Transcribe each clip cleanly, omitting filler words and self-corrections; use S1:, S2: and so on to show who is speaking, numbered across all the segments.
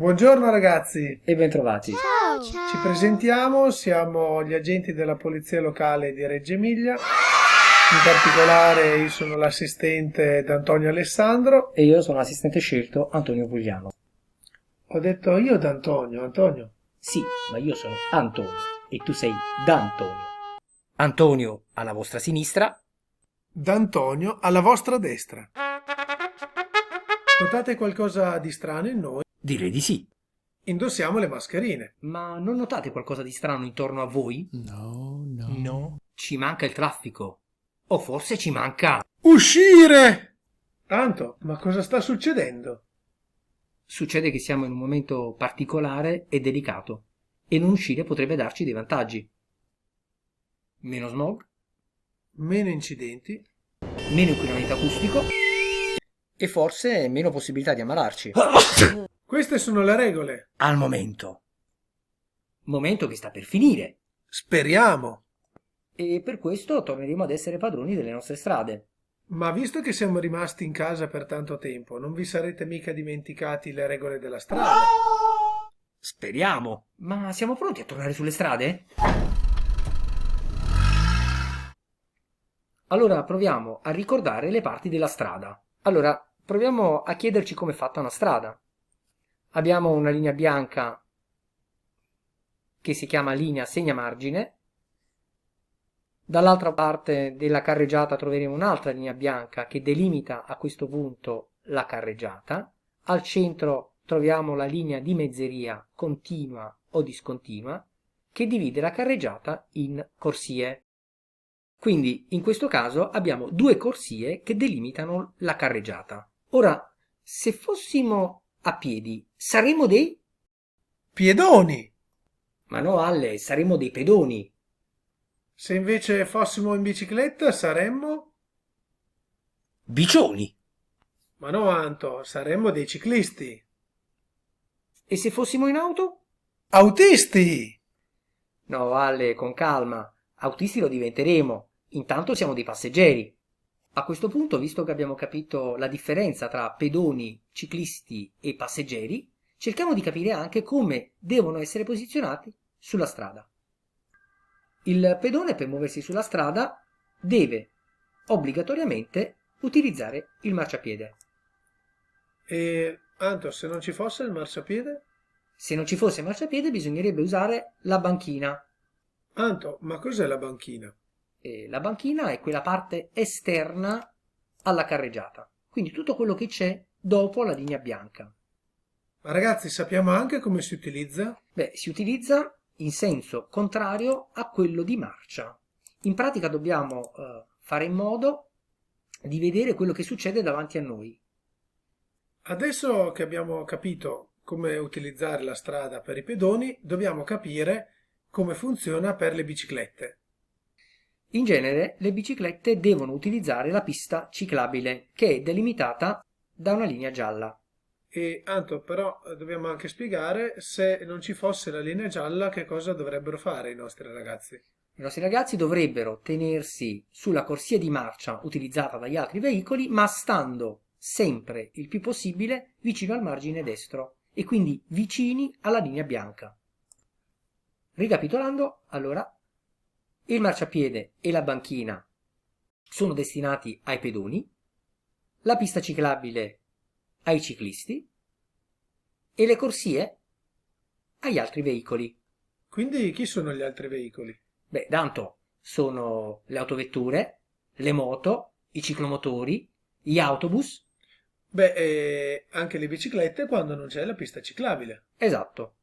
S1: Buongiorno ragazzi,
S2: E bentrovati.
S3: Ciao,
S1: ci
S3: ciao.
S1: presentiamo, siamo gli agenti della Polizia Locale di Reggio Emilia, in particolare io sono l'assistente d'Antonio Alessandro.
S2: E io sono l'assistente scelto Antonio Pugliano.
S1: Ho detto io d'Antonio, Antonio.
S2: Sì, ma io sono Antonio e tu sei D'Antonio. Antonio alla vostra sinistra.
S1: D'Antonio alla vostra destra. Notate qualcosa di strano in noi?
S2: Direi di sì.
S1: Indossiamo le mascherine.
S2: Ma non notate qualcosa di strano intorno a voi?
S3: No.
S2: No. Ci manca il traffico. O forse ci manca...
S1: Uscire! Anto, ma cosa sta succedendo?
S2: Succede che siamo in un momento particolare e delicato. E non uscire potrebbe darci dei vantaggi. Meno smog,
S1: Meno incidenti.
S2: meno inquinamento acustico e forse meno possibilità di ammalarci.
S1: Queste sono le regole.
S2: Al momento. Momento che sta per finire.
S1: Speriamo.
S2: E per questo torneremo ad essere padroni delle nostre strade.
S1: Ma visto che siamo rimasti in casa per tanto tempo, non vi sarete mica dimenticati le regole della strada?
S2: Speriamo. Ma siamo pronti a tornare sulle strade? Allora proviamo a ricordare le parti della strada. Allora, proviamo a chiederci com'è fatta una strada. Abbiamo una linea bianca che si chiama linea segnamargine. Dall'altra parte della carreggiata troveremo un'altra linea bianca che delimita a questo punto la carreggiata. Al centro troviamo la linea di mezzeria continua o discontinua che divide la carreggiata in corsie. Quindi in questo caso abbiamo due corsie che delimitano la carreggiata. Ora, se fossimo a piedi, saremmo dei...
S1: Piedoni!
S2: Ma no, Alle, saremmo dei pedoni.
S1: Se invece fossimo in bicicletta saremmo...
S2: Bicioni.
S1: Ma no, Anto, saremmo dei ciclisti.
S2: E se fossimo in auto?
S1: Autisti!
S2: No, Alle, con calma. Autisti lo diventeremo. Intanto siamo dei passeggeri. A questo punto, visto che abbiamo capito la differenza tra pedoni, ciclisti e passeggeri, cerchiamo di capire anche come devono essere posizionati sulla strada. Il pedone per muoversi sulla strada deve obbligatoriamente utilizzare il marciapiede.
S1: E, Anto, se non ci fosse il marciapiede?
S2: Se non ci fosse marciapiede bisognerebbe usare la banchina.
S1: Anto, ma cos'è la banchina?
S2: E la banchina è quella parte esterna alla carreggiata, quindi tutto quello che c'è dopo la linea bianca.
S1: Ma ragazzi, sappiamo anche come si utilizza?
S2: Beh, si utilizza in senso contrario a quello di marcia. In pratica dobbiamo fare in modo di vedere quello che succede davanti a noi.
S1: Adesso che abbiamo capito come utilizzare la strada per i pedoni, dobbiamo capire come funziona per le biciclette.
S2: In genere le biciclette devono utilizzare la pista ciclabile, che è delimitata da una linea gialla.
S1: E Anto, però dobbiamo anche spiegare se non ci fosse la linea gialla che cosa dovrebbero fare i nostri ragazzi.
S2: I nostri ragazzi dovrebbero tenersi sulla corsia di marcia utilizzata dagli altri veicoli, ma stando sempre il più possibile vicino al margine destro e quindi vicini alla linea bianca. Ricapitolando, allora, il marciapiede e la banchina sono destinati ai pedoni, la pista ciclabile ai ciclisti e le corsie agli altri veicoli.
S1: Quindi chi sono gli altri veicoli?
S2: Beh, tanto sono le autovetture, le moto, i ciclomotori, gli autobus.
S1: Beh, anche le biciclette quando non c'è la pista ciclabile.
S2: Esatto.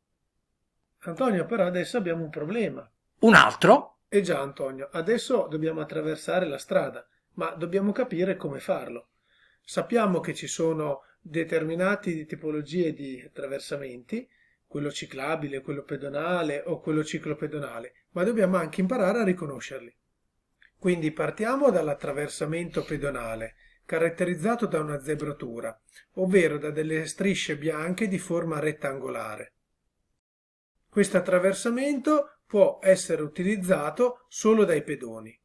S1: Antonio, però adesso abbiamo un problema.
S2: Un altro?
S1: Eh già, Antonio, adesso dobbiamo attraversare la strada, ma dobbiamo capire come farlo. Sappiamo che ci sono determinate tipologie di attraversamenti, quello ciclabile, quello pedonale o quello ciclopedonale, ma dobbiamo anche imparare a riconoscerli. Quindi partiamo dall'attraversamento pedonale, caratterizzato da una zebratura, ovvero da delle strisce bianche di forma rettangolare. Questo attraversamento può essere utilizzato solo dai pedoni.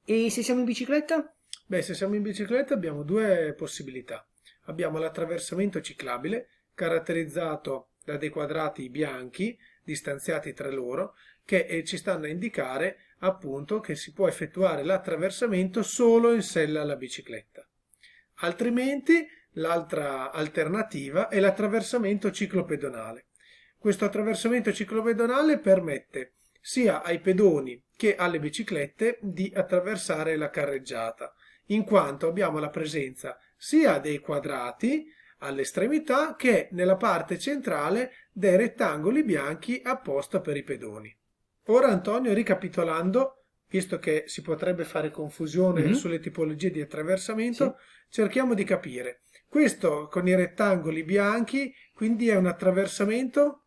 S2: E se siamo in bicicletta?
S1: Beh, se siamo in bicicletta abbiamo due possibilità. Abbiamo l'attraversamento ciclabile, caratterizzato da dei quadrati bianchi distanziati tra loro che ci stanno a indicare appunto che si può effettuare l'attraversamento solo in sella alla bicicletta. Altrimenti l'altra alternativa è l'attraversamento ciclopedonale. Questo attraversamento ciclopedonale permette sia ai pedoni che alle biciclette di attraversare la carreggiata, in quanto abbiamo la presenza sia dei quadrati all'estremità che nella parte centrale dei rettangoli bianchi apposta per i pedoni. Ora Antonio, ricapitolando, visto che si potrebbe fare confusione sulle tipologie di attraversamento, cerchiamo di capire. Questo con i rettangoli bianchi, quindi è un attraversamento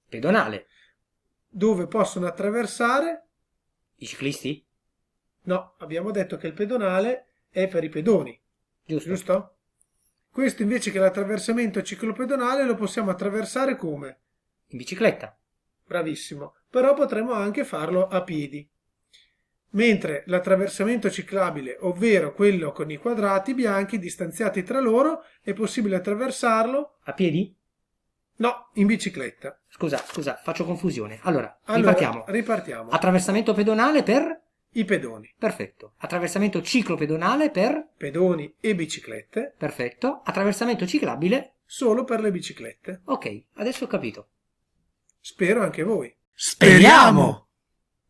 S2: pedonale.
S1: Dove possono attraversare
S2: I ciclisti?
S1: No, abbiamo detto che il pedonale è per i pedoni, giusto? Questo invece che l'attraversamento ciclopedonale lo possiamo attraversare come?
S2: In bicicletta.
S1: Bravissimo, però potremmo anche farlo a piedi. Mentre l'attraversamento ciclabile, ovvero quello con i quadrati bianchi distanziati tra loro, è possibile attraversarlo
S2: a piedi?
S1: No, in bicicletta.
S2: Scusa, faccio confusione. Allora,
S1: ripartiamo.
S2: Attraversamento pedonale per?
S1: I pedoni.
S2: Perfetto. Attraversamento ciclopedonale per?
S1: Pedoni e biciclette.
S2: Perfetto. Attraversamento ciclabile?
S1: Solo per le biciclette.
S2: Ok, adesso ho capito.
S1: Spero anche voi.
S2: Speriamo!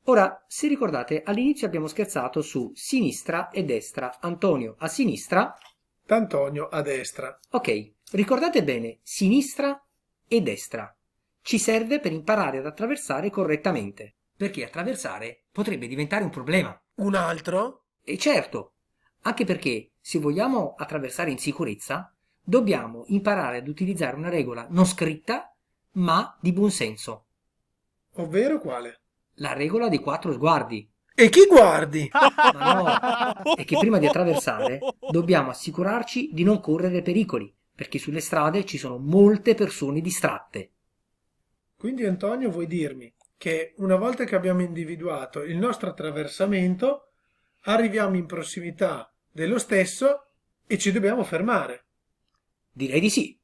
S2: Ora, se ricordate, all'inizio abbiamo scherzato su sinistra e destra. Antonio a sinistra.
S1: D'Antonio a destra.
S2: Ok, ricordate bene, sinistra e destra. Ci serve per imparare ad attraversare correttamente, perché attraversare potrebbe diventare un problema.
S1: Un altro?
S2: E certo, anche perché se vogliamo attraversare in sicurezza, dobbiamo imparare ad utilizzare una regola non scritta, ma di buon senso.
S1: Ovvero quale?
S2: La regola dei 4 sguardi.
S1: E chi guardi?
S2: Ma no, è che prima di attraversare dobbiamo assicurarci di non correre pericoli, perché sulle strade ci sono molte persone distratte.
S1: Quindi Antonio, vuoi dirmi che una volta che abbiamo individuato il nostro attraversamento, arriviamo in prossimità dello stesso e ci dobbiamo fermare?
S2: Direi di sì.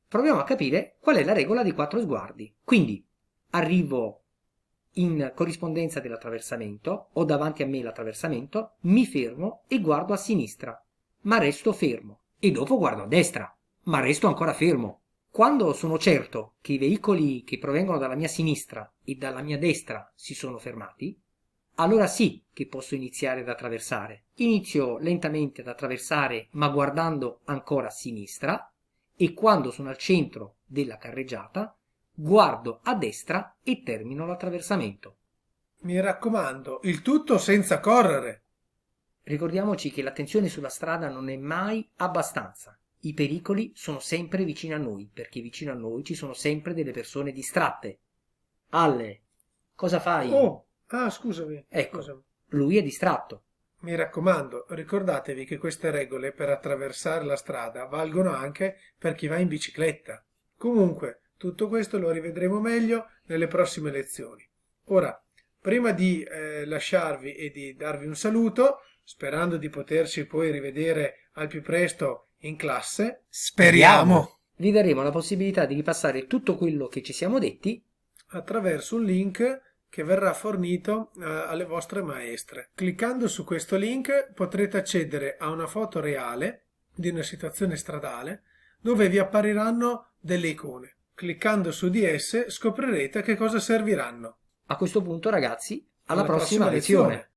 S2: Proviamo a capire qual è la regola dei 4 sguardi. Quindi arrivo in corrispondenza dell'attraversamento, ho davanti a me l'attraversamento, mi fermo e guardo a sinistra, ma resto fermo, e dopo guardo a destra, ma resto ancora fermo. Quando sono certo che i veicoli che provengono dalla mia sinistra e dalla mia destra si sono fermati, allora sì che posso iniziare ad attraversare. Inizio lentamente ad attraversare, ma guardando ancora a sinistra, e quando sono al centro della carreggiata, guardo a destra e termino l'attraversamento.
S1: Mi raccomando, il tutto senza correre.
S2: Ricordiamoci che l'attenzione sulla strada non è mai abbastanza. I pericoli sono sempre vicino a noi, perché vicino a noi ci sono sempre delle persone distratte. Alle, cosa fai?
S1: Scusami.
S2: Ecco,
S1: Scusami.
S2: Lui è distratto.
S1: Mi raccomando, ricordatevi che queste regole per attraversare la strada valgono anche per chi va in bicicletta. Comunque, tutto questo lo rivedremo meglio nelle prossime lezioni. Ora, prima di lasciarvi e di darvi un saluto, sperando di poterci poi rivedere al più presto in classe, speriamo!
S2: Vi daremo la possibilità di ripassare tutto quello che ci siamo detti
S1: attraverso un link che verrà fornito alle vostre maestre. Cliccando su questo link potrete accedere a una foto reale di una situazione stradale dove vi appariranno delle icone. Cliccando su di esse scoprirete a che cosa serviranno.
S2: A questo punto, ragazzi, alla prossima lezione.